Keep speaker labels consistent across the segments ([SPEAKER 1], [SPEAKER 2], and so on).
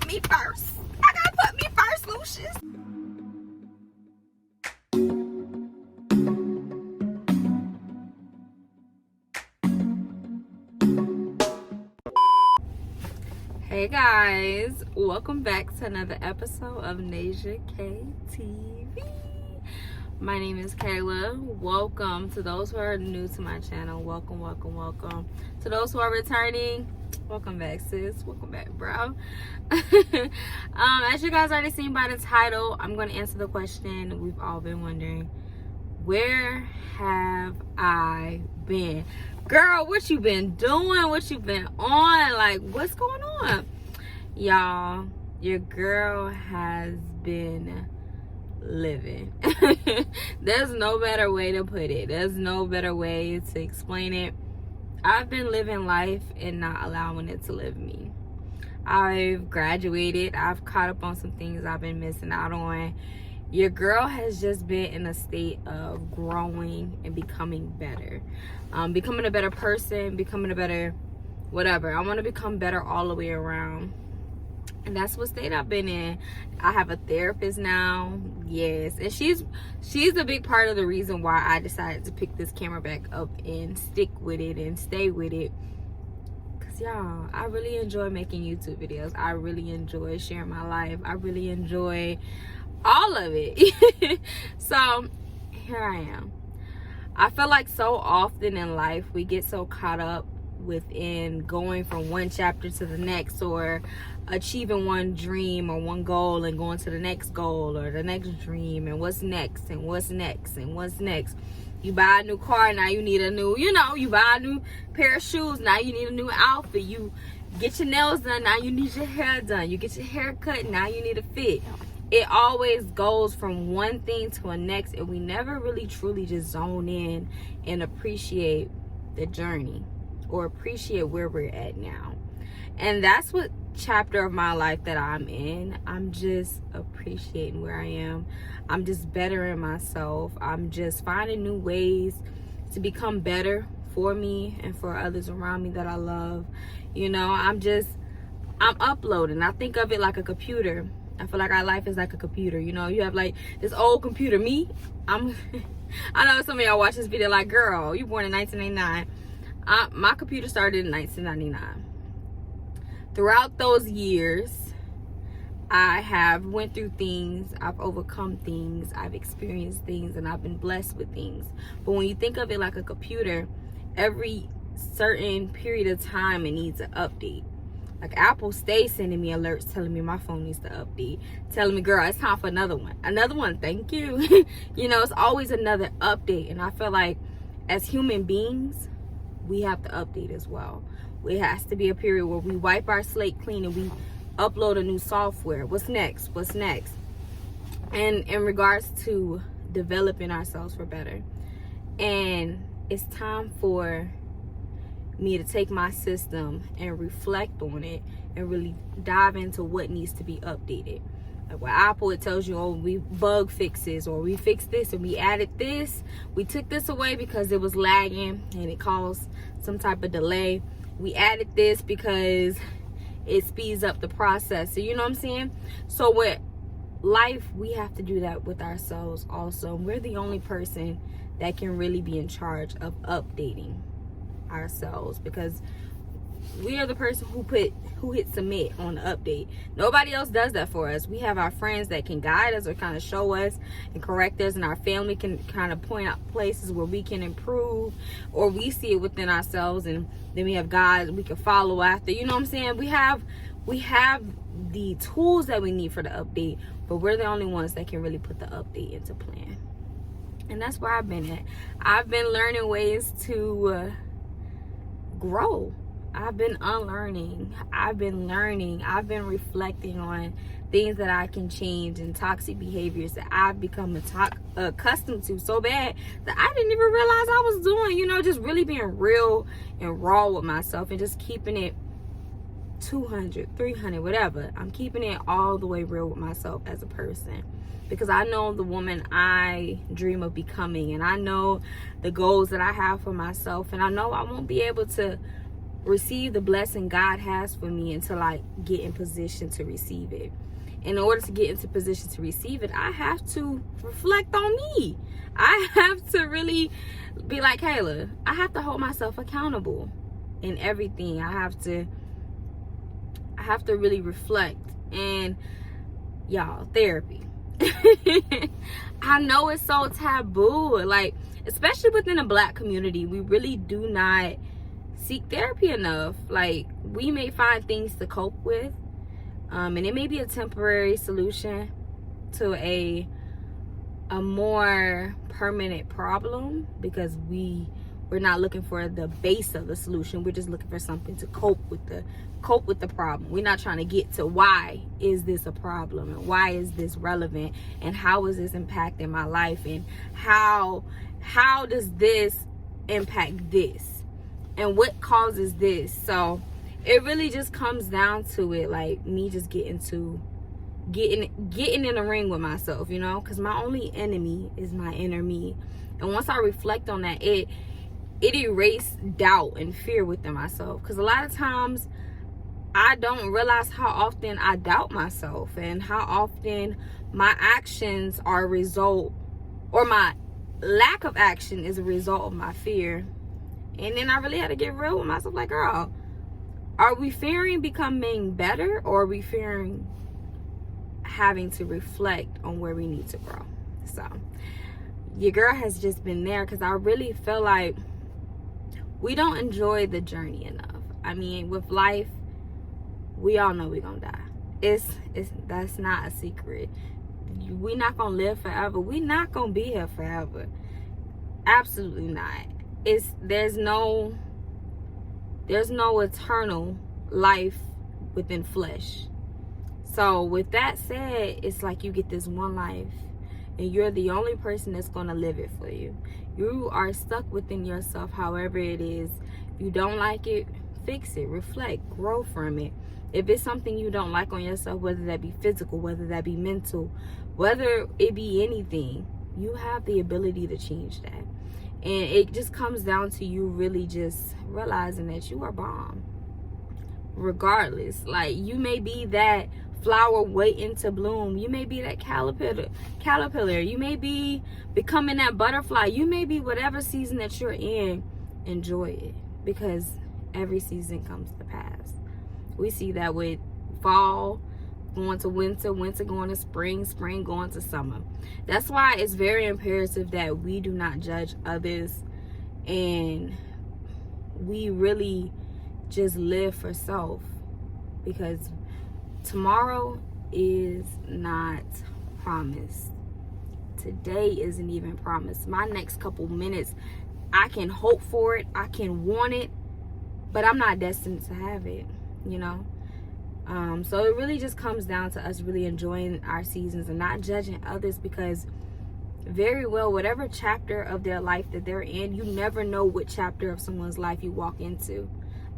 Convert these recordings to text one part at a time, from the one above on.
[SPEAKER 1] put me first. I gotta put me first, Lucius. Hey guys, welcome back to another episode of NasiaKaiTV. My name is Kayla. Welcome to those who are new to my channel. Welcome. To those who are returning, welcome back, sis. Welcome back, bro. As you guys already seen by the title, I'm going to answer the question we've all been wondering. Where have I been? Girl, what you been doing? What you been on? Like, what's going on? Y'all, your girl has been living. There's no better way to put it. There's no better way to explain it. I've been living life and not allowing it to live me. I've graduated. I've caught up on some things I've been missing out on. Your girl has just been in a state of growing and becoming better. Becoming a better person, becoming a better whatever. I want to become better all the way around. And that's what state I've been in. I have a therapist now. Yes. And she's a big part of the reason why I decided to pick this camera back up and stick with it and stay with it. Because, y'all, I really enjoy making YouTube videos. I really enjoy sharing my life. I really enjoy all of it. So, here I am. I feel like so often in life, we get so caught up within going from one chapter to the next, or achieving one dream or one goal and going to the next goal or the next dream, and what's next and what's next and what's next. You buy a new car, now you need a new, you buy a new pair of shoes, now you need a new outfit. You get your nails done, now you need your hair done. You get your hair cut, now you need a fit. It always goes from one thing to the next, and we never really truly just zone in and appreciate the journey or appreciate where we're at now. And that's what chapter of my life that I'm in. I'm just appreciating where I am. I'm just bettering myself. I'm just finding new ways to become better for me and for others around me that I love. I'm uploading. I think of it like a computer. I feel like our life is like a computer. You have like this old computer. Me, I know some of y'all watch this video like, girl, you born in 1989. My computer started in 1999. Throughout those years, I have went through things, I've overcome things, I've experienced things, and I've been blessed with things. But when you think of it like a computer, every certain period of time, it needs an update. Like Apple stays sending me alerts telling me my phone needs to update, telling me, girl, it's time for another one, thank you. It's always another update. And I feel like as human beings, we have to update as well. It has to be a period where we wipe our slate clean and we upload a new software. What's next? And in regards to developing ourselves for better. And it's time for me to take my system and reflect on it and really dive into what needs to be updated. Like with Apple, it tells you, we bug fixes, or we fixed this and we added this. We took this away because it was lagging and it caused some type of delay. We added this because it speeds up the process. So, you know what I'm saying? So with life, we have to do that with ourselves also. We're the only person that can really be in charge of updating ourselves, because we are the person who hit submit on the update. Nobody else does that for us. We have our friends that can guide us or kind of show us and correct us, and our family can kind of point out places where we can improve, or we see it within ourselves, and then we have God we can follow after. You know what I'm saying? We have the tools that we need for the update, but we're the only ones that can really put the update into plan. And that's where I've been at. I've been learning ways to grow. I've been unlearning. I've been learning. I've been reflecting on things that I can change and toxic behaviors that I've become accustomed to so bad that I didn't even realize I was doing. Just really being real and raw with myself and just keeping it 200, 300, whatever. I'm keeping it all the way real with myself as a person, because I know the woman I dream of becoming, and I know the goals that I have for myself, and I know I won't be able to receive the blessing God has for me until I get in position to receive it. In order to get into position to receive it, I have to reflect on me. I have to really be like Kayla. I have to hold myself accountable in everything. I have to really reflect. And y'all, therapy. I know it's so taboo, like especially within the Black community, we really do not seek therapy enough. Like, we may find things to cope with, and it may be a temporary solution to a more permanent problem, because we're not looking for the base of the solution. We're just looking for something to cope with the problem. We're not trying to get to why is this a problem, and why is this relevant, and how is this impacting my life, and how does this impact this, and what causes this. So it really just comes down to it, like me just getting in the ring with myself, you know, because my only enemy is my inner me. And once I reflect on that, it erased doubt and fear within myself, because a lot of times I don't realize how often I doubt myself, and how often my actions are a result, or my lack of action is a result of my fear. And then I really had to get real with myself, like, girl, are we fearing becoming better, or are we fearing having to reflect on where we need to grow? So your girl has just been there, because I really feel like we don't enjoy the journey enough. I mean, with life, we all know we're gonna die. That's not a secret. We're not gonna live forever. We're not gonna be here forever. Absolutely not. There's no eternal life within flesh. So with that said, it's like you get this one life, and you're the only person that's going to live it for you. You are stuck within yourself, however it is. If you don't like it, fix it, reflect, grow from it. If it's something you don't like on yourself, whether that be physical, whether that be mental, whether it be anything, you have the ability to change that. And it just comes down to you really just realizing that you are bomb. Regardless, like, you may be that flower waiting to bloom. You may be that caterpillar. You may be becoming that butterfly. You may be whatever season that you're in. Enjoy it, because every season comes to pass. We see that with fall going to winter, winter going to spring, spring going to summer. That's why it's very imperative that we do not judge others, and we really just live for self, because tomorrow is not promised. Today isn't even promised. My next couple minutes, I can hope for it, I can want it, but I'm not destined to have it, you know. So it really just comes down to us really enjoying our seasons and not judging others, because very well, whatever chapter of their life that they're in, you never know what chapter of someone's life you walk into.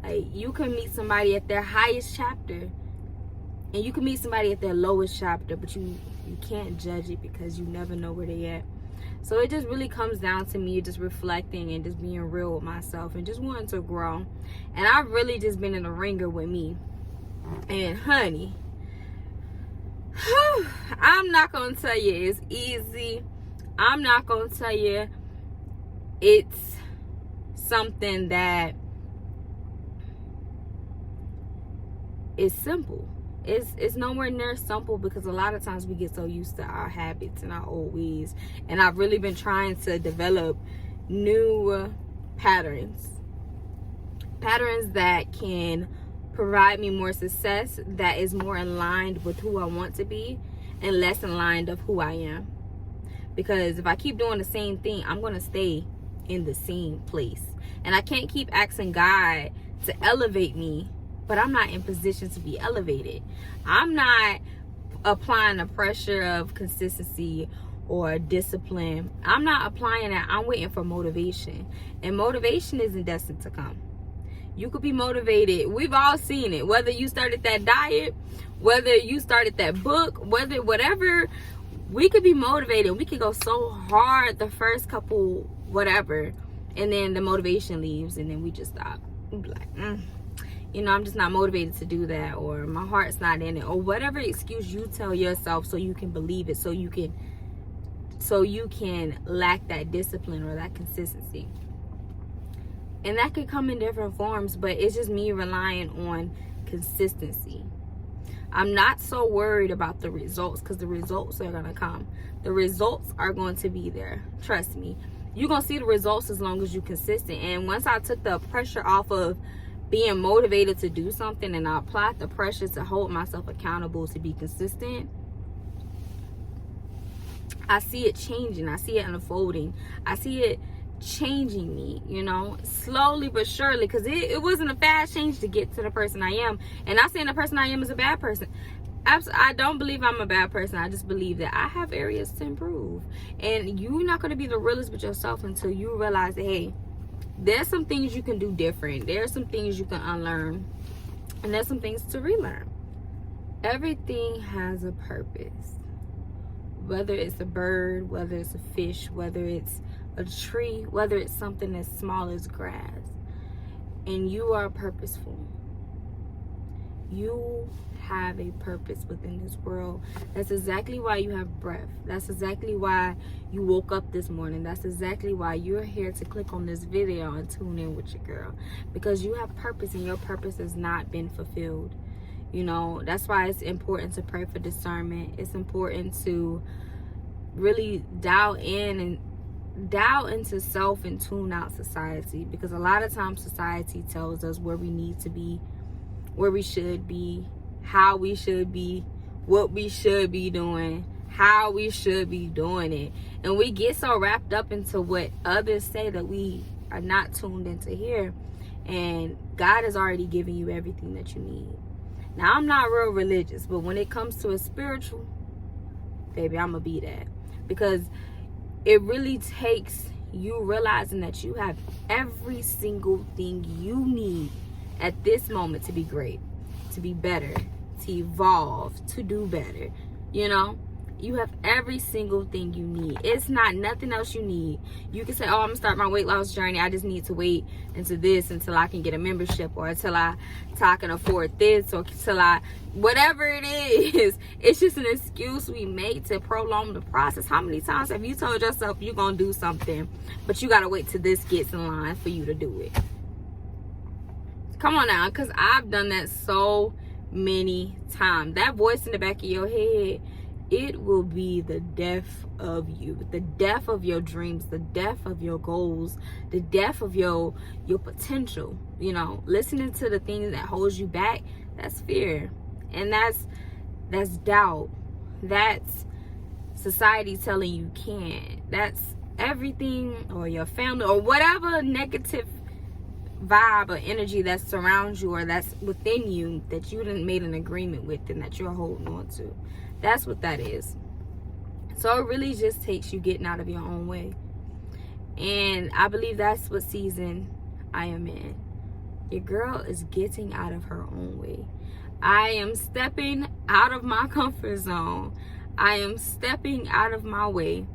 [SPEAKER 1] Like, you can meet somebody at their highest chapter, and you can meet somebody at their lowest chapter, but you can't judge it, because you never know where they at. So it just really comes down to me just reflecting and just being real with myself and just wanting to grow. And I've really just been in a ringer with me. And honey, I'm not gonna tell you it's easy. I'm not gonna tell you it's something that is simple. It's nowhere near simple, because a lot of times we get so used to our habits and our old ways. And I've really been trying to develop new patterns that can provide me more success, that is more aligned with who I want to be and less aligned of who I am. Because if I keep doing the same thing, I'm going to stay in the same place. And I can't keep asking God to elevate me, but I'm not in position to be elevated. I'm not applying the pressure of consistency or discipline. I'm not applying that. I'm waiting for motivation. And motivation isn't destined to come. You could be motivated. We've all seen it. Whether you started that diet, whether you started that book, whatever, we could be motivated. We could go so hard the first couple whatever, and then the motivation leaves, and then we just stop. We be like, you know, I'm just not motivated to do that, or my heart's not in it, or whatever excuse you tell yourself so you can believe it, so you can lack that discipline or that consistency. And that could come in different forms, but it's just me relying on consistency. I'm not so worried about the results, because the results are going to come. The results are going to be there. Trust me. You're going to see the results as long as you're consistent. And once I took the pressure off of being motivated to do something, and I applied the pressure to hold myself accountable to be consistent, I see it changing. I see it unfolding. I see it changing me, you know, slowly but surely, because it wasn't a fast change to get to the person I am. And not saying the person I am is a bad person. I don't believe I'm a bad person. I just believe that I have areas to improve. And you're not going to be the realest with yourself until you realize that, hey, there's some things you can do different. There's some things you can unlearn. And there's some things to relearn. Everything has a purpose. Whether it's a bird, whether it's a fish, whether it's a tree, whether it's something as small as grass. And you are purposeful. You have a purpose within this world. That's exactly why you have breath. That's exactly why you woke up this morning. That's exactly why you're here to click on this video and tune in with your girl. Because you have purpose, and your purpose has not been fulfilled. You know, that's why it's important to pray for discernment. It's important to really dial into self and tune out society, because a lot of times society tells us where we need to be, where we should be, how we should be, what we should be doing, how we should be doing it. And we get so wrapped up into what others say that we are not tuned into here. And God has already given you everything that you need. Now, I'm not real religious, but when it comes to a spiritual, baby, I'm gonna be that. Because it really takes you realizing that you have every single thing you need at this moment to be great, to be better, to evolve, to do better. You know, you have every single thing you need. It's not nothing else you need. You can say, oh, I'm gonna start my weight loss journey. I just need to wait until I can get a membership, or until I can afford this, or till whatever it is. It's just an excuse we make to prolong the process. How many times have you told yourself you're gonna do something, but you gotta wait till this gets in line for you to do it? Come on now, because I've done that so many times. That voice in the back of your head, it will be the death of you, the death of your dreams, the death of your goals, the death of your potential. You know, listening to the things that holds you back, that's fear. And that's doubt. That's society telling you can't. That's everything, or your family, or whatever negative vibe or energy that surrounds you, or that's within you, that you didn't made an agreement with and that you're holding on to. That's what that is. So it really just takes you getting out of your own way. And I believe that's what season I am in. Your girl is getting out of her own way. I am stepping out of my comfort zone. I am stepping out of my way.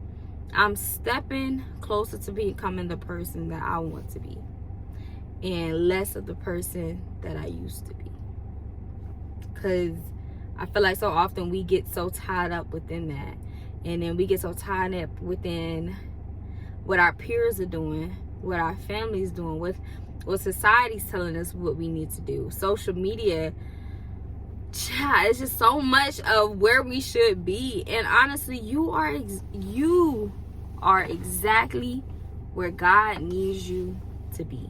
[SPEAKER 1] I'm stepping closer to becoming the person that I want to be, and less of the person that I used to be. Because I feel like so often we get so tied up within that. And then we get so tied up within what our peers are doing, what our family's doing, what society's telling us what we need to do. Social media, it's just so much of where we should be. And honestly, you are exactly where God needs you to be.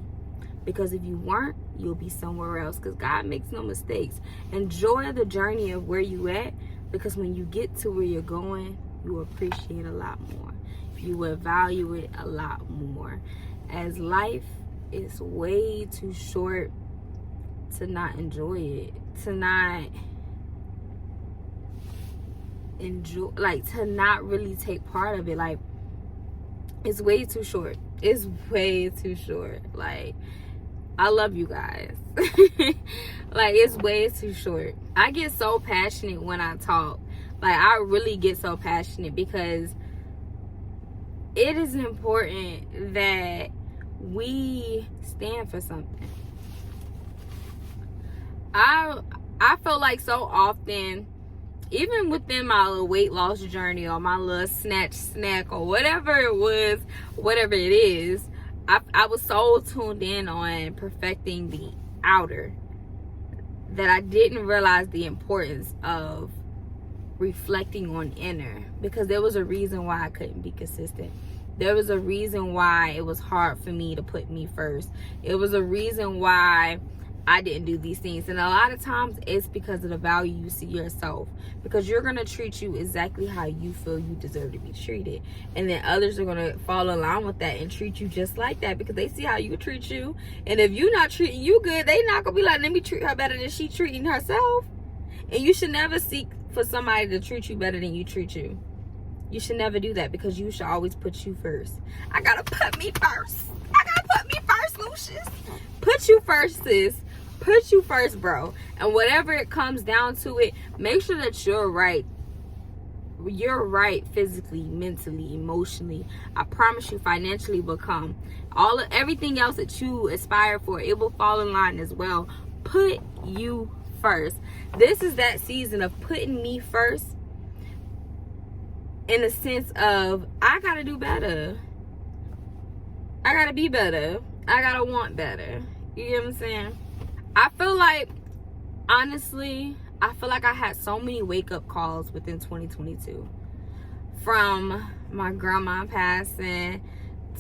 [SPEAKER 1] Because if you weren't, you'll be somewhere else. Because God makes no mistakes. Enjoy the journey of where you at. Because when you get to where you're going, you will appreciate a lot more. You will value it a lot more. As life is way too short to not enjoy it. To not enjoy, like, to not really take part of it. Like, it's way too short. It's way too short. Like, I love you guys. Like, it's way too short. I get so passionate when I talk. Like, I really get so passionate because it is important that we stand for something. I feel like so often, even within my little weight loss journey or my little snack or whatever it was, whatever it is, I was so tuned in on perfecting the outer that I didn't realize the importance of reflecting on inner, because there was a reason why I couldn't be consistent. There was a reason why it was hard for me to put me first. It was a reason why I didn't do these things. And a lot of times it's because of the value you see yourself, because you're going to treat you exactly how you feel you deserve to be treated, and then others are going to fall in line with that and treat you just like that because they see how you treat you. And if you're not treating you good, they not going to be like, let me treat her better than she treating herself. And you should never seek for somebody to treat you better than you treat you. You should never do that, because you should always put you first. I gotta put me first. I gotta put me first, Lucius. Put you first, sis. Put you first, bro. And whatever it comes down to it, make sure that you're right. You're right physically, mentally, emotionally. I promise you, financially will come. Everything else that you aspire for, it will fall in line as well. Put you first. This is that season of putting me first, in the sense of I gotta do better. I gotta be better. I gotta want better. You get what I'm saying? I feel like, honestly, I feel like I had so many wake-up calls within 2022. From my grandma passing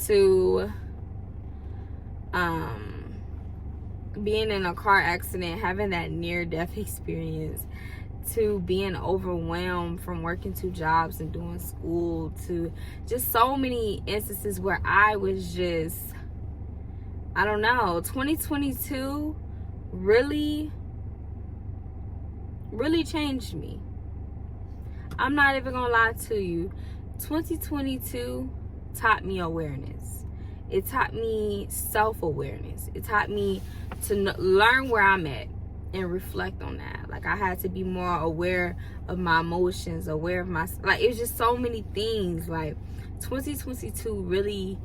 [SPEAKER 1] to being in a car accident, having that near-death experience, to being overwhelmed from working 2 jobs and doing school, to just so many instances where I was just, I don't know. 2022 really changed me. I'm not even gonna lie to you. 2022 taught me awareness. It taught me self-awareness. It taught me to learn where I'm at and reflect on that. Like, I had to be more aware of my emotions, aware of my, like, it was just so many things. Like, 2022 really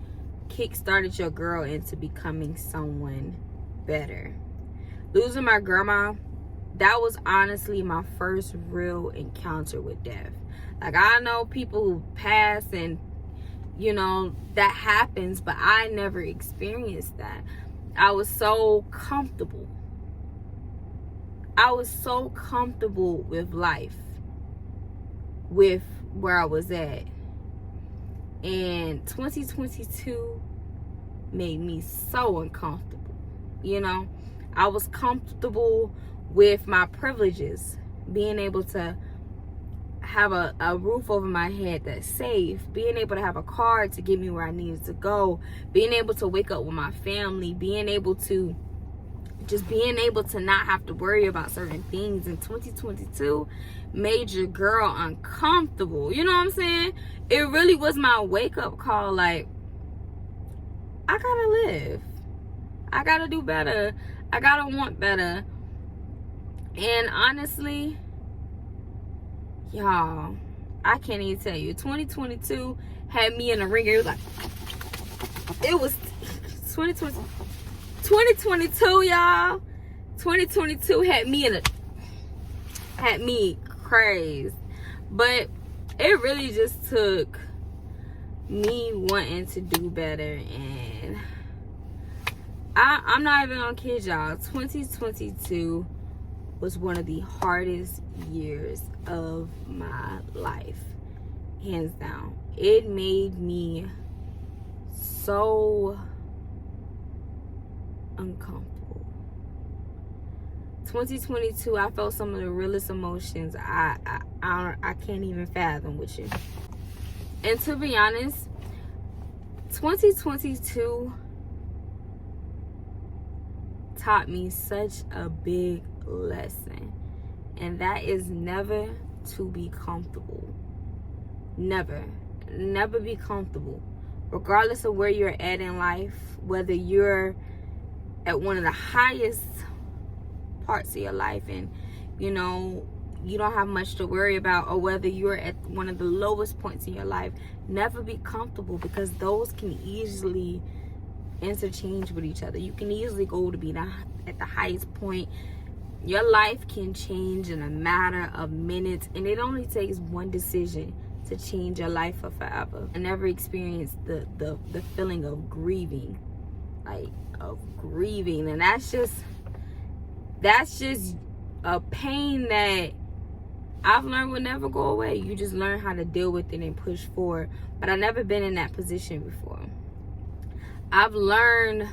[SPEAKER 1] kick-started your girl into becoming someone better. Losing my grandma, that was honestly my first real encounter with death. Like, I know people who pass and, you know, that happens, but I never experienced that. I was so comfortable. I was so comfortable with life, with where I was at. And 2022 made me so uncomfortable. You know, I was comfortable with my privileges, being able to have a roof over my head that's safe, being able to have a car to get me where I needed to go, being able to wake up with my family, being able to not have to worry about certain things. In 2022 made your girl uncomfortable. You know what I'm saying? It really was my wake-up call. Like, I gotta live. I gotta do better. I gotta want better. And honestly, y'all, I can't even tell you. 2022 had me in a ringer. It was 2022, y'all. 2022 had me crazed. But it really just took me wanting to do better. And I'm not even gonna kid y'all. 2022 was one of the hardest years of my life, hands down. It made me so uncomfortable. 2022, I felt some of the realest emotions I can't even fathom with you. And to be honest, 2022 taught me such a big lesson, and that is never to be comfortable. Never be comfortable, regardless of where you're at in life, whether you're at one of the highest parts of your life and you know you don't have much to worry about, or whether you're at one of the lowest points in your life. Never be comfortable, because those can easily interchange with each other. You can easily go to be at the highest point Your life can change in a matter of minutes, and it only takes one decision to change your life for forever. I never experienced the feeling of grieving, and that's just a pain that I've learned will never go away. You just learn how to deal with it and push forward. But I've never been in that position before. I've learned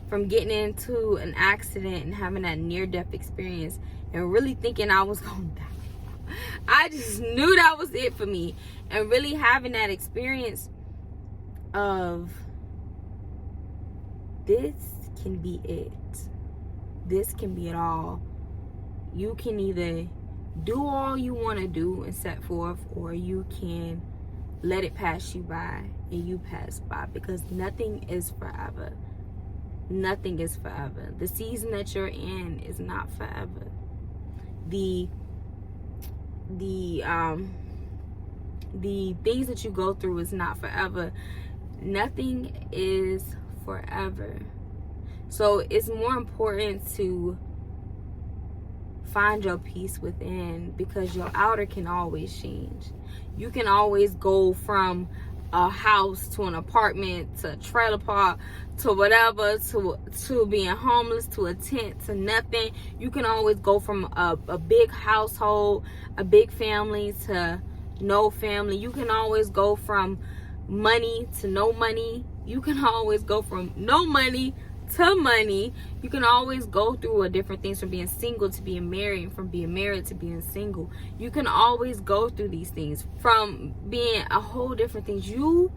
[SPEAKER 1] from getting into an accident and having that near-death experience and really thinking I was gonna die. I just knew that was it for me. And really having that experience of, this can be it. This can be it all. You can either do all you want to do and set forth, or you can let it pass you by and you pass by, because nothing is forever. Nothing is forever. The season that you're in is not forever. The things that you go through is not forever. Nothing is forever. So it's more important to find your peace within, because your outer can always change. You can always go from a house to an apartment to a trailer park to whatever, to being homeless, to a tent, to nothing. You can always go from a big household, a big family, to no family. You can always go from money to no money. You can always go from no money to money. You can always go through different things, from being single to being married, and from being married to being single. You can always go through these things, from being a whole different things. You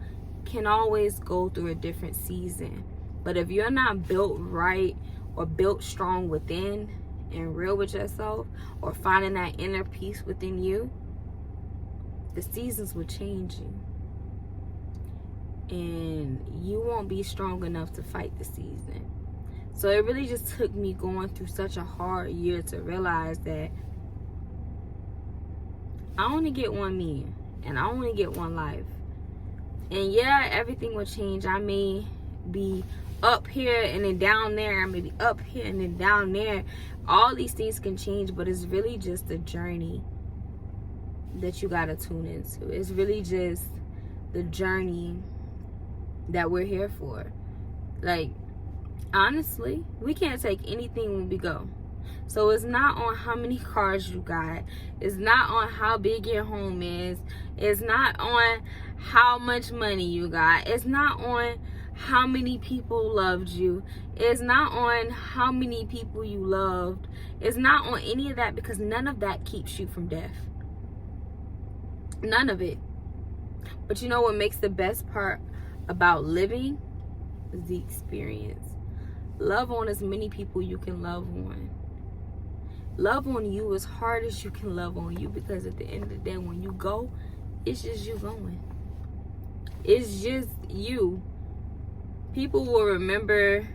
[SPEAKER 1] can always go through a different season. But if you're not built right or built strong within and real with yourself, or finding that inner peace within you, the seasons will change you. And you won't be strong enough to fight the season. So it really just took me going through such a hard year to realize that I only get one me, and I only get one life. And yeah, everything will change. I may be up here and then down there. I may be up here and then down there. All these things can change, but it's really just a journey that you gotta tune into. It's really just the journey that we're here for. Like, honestly, we can't take anything when we go. So it's not on how many cars you got. It's not on how big your home is. It's not on how much money you got. It's not on how many people loved you. It's not on how many people you loved. It's not on any of that, because none of that keeps you from death. None of it. But you know what makes the best part about living is the experience. Love on as many people you can love on. Love on you as hard as you can love on you, because at the end of the day, when you go, it's just you going. It's just you. People will remember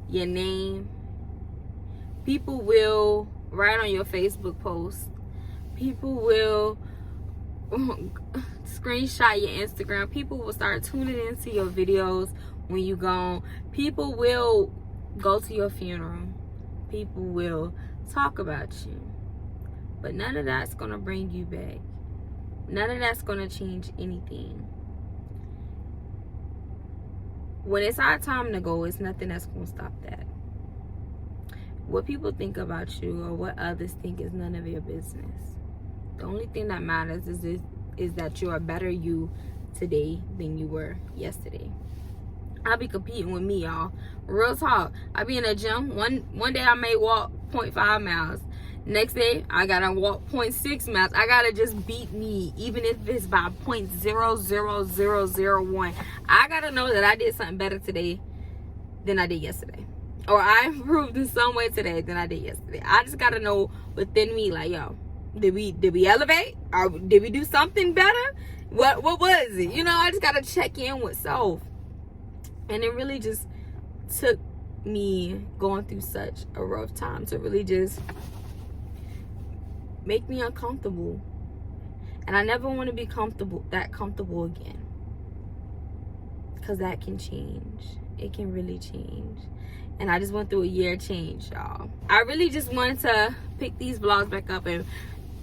[SPEAKER 1] your name. People will write on your Facebook post. People will screenshot your Instagram. People will start tuning into your videos when you gone. People will go to your funeral. People will talk about you. But none of that's gonna bring you back. None of that's gonna change anything. When it's our time to go, it's nothing that's gonna stop that. What people think about you or what others think is none of your business. The only thing that matters is that you're a better you today than you were yesterday. I'll be competing with me, y'all. Real talk. I be in a gym. One day I may walk 0.5 miles. Next day I gotta walk 0.6 miles. I gotta just beat me, even if it's by 0.00001. I gotta know that I did something better today than I did yesterday, or I improved in some way today than I did yesterday. I just gotta know within me, like, yo, did we elevate, or did we do something better? What was it? You know, I just gotta check in with self. And it really just took me going through such a rough time to really just make me uncomfortable. And I never want to be comfortable again, because that can change. It can really change. And I just went through a year change, y'all. I really just wanted to pick these vlogs back up and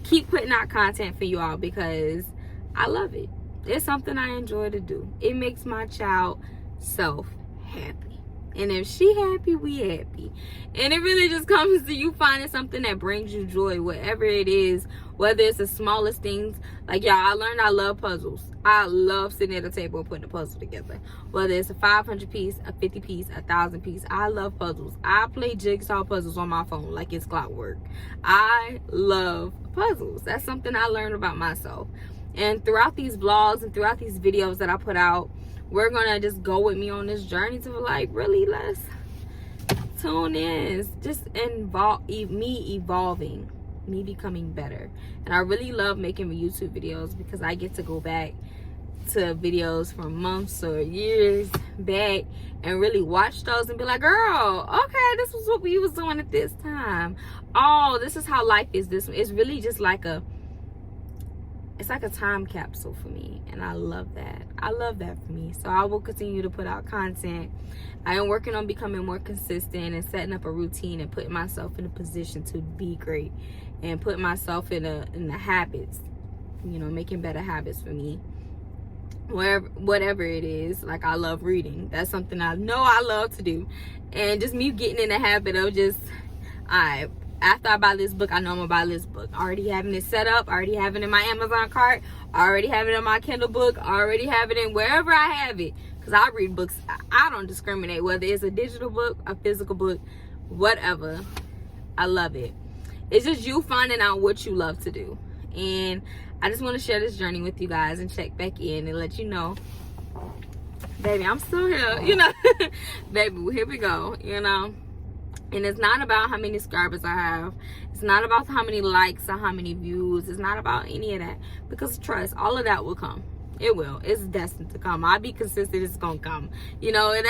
[SPEAKER 1] keep putting out content for you all because I love it. It's something I enjoy to do. It makes my child self happy. And if she happy, we happy. And it really just comes to you finding something that brings you joy, whatever it is, whether it's the smallest things. Like, y'all, I learned I love puzzles. I love sitting at a table and putting a puzzle together. Whether it's a 500 piece, a 50 piece, 1,000 piece. I love puzzles. I play jigsaw puzzles on my phone like it's clockwork. I love puzzles. That's something I learned about myself. And throughout these vlogs and throughout these videos that I put out, we're gonna just go with me on this journey to like really let's tune in. Just me evolving, me becoming better. And I really love making YouTube videos because I get to go back to videos from months or years back and really watch those and be like, girl, okay, this was what we was doing at this time. Oh, this is how life is. This it's really just like it's like a time capsule for me, and I love that. I love that for me. So I will continue to put out content. I am working on becoming more consistent and setting up a routine and putting myself in a position to be great and put myself in the habits, you know, making better habits for me. Whatever it is, like I love reading. That's something I know I love to do. And just me getting in the habit of just, after I buy this book, I know I'm gonna buy this book. Already having it set up, already having it in my Amazon cart, already having it in my Kindle book, already having it wherever I have it. Because I read books, I don't discriminate whether it's a digital book, a physical book, whatever. I love it. It's just you finding out what you love to do. And I just want to share this journey with you guys and check back in and let you know, baby, I'm still here, you know. Baby, here we go, you know. And it's not about how many subscribers I have. It's not about how many likes or how many views. It's not about any of that. Because trust, all of that will come. It will. It's destined to come. I'll be consistent. It's going to come. You know, and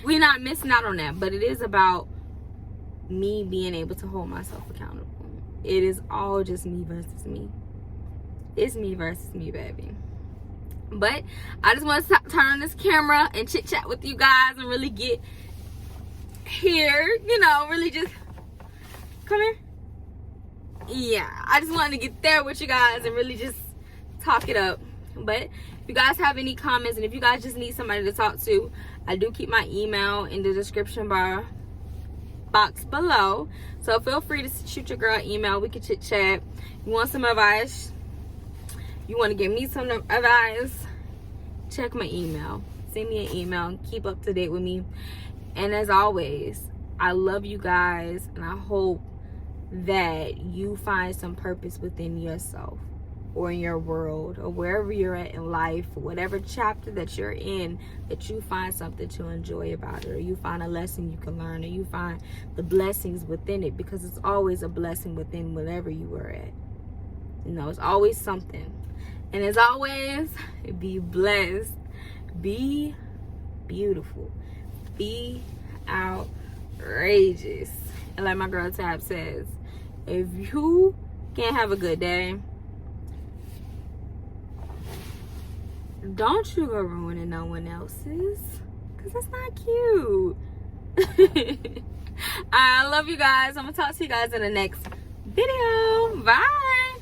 [SPEAKER 1] we're not missing out on that. But it is about me being able to hold myself accountable. It is all just me versus me. It's me versus me, baby. But I just want to turn on this camera and chit chat with you guys and really get here, you know, really just come here. Yeah, I just wanted to get there with you guys and really just talk it up. But if you guys have any comments and if you guys just need somebody to talk to, I do keep my email in the description box below, so feel free to shoot your girl email. We can chit chat. You want some advice, you want to give me some advice, check my email, send me an email and keep up to date with me. And as always, I love you guys, and I hope that you find some purpose within yourself or in your world or wherever you're at in life, whatever chapter that you're in, that you find something to enjoy about it, or you find a lesson you can learn, or you find the blessings within it, because it's always a blessing within whatever you are at. You know, it's always something. And as always, be blessed, be beautiful, be outrageous. And like my girl Tab says, if you can't have a good day, don't you go ruining no one else's, because that's not cute. I love you guys. I'm gonna talk to you guys in the next video. Bye.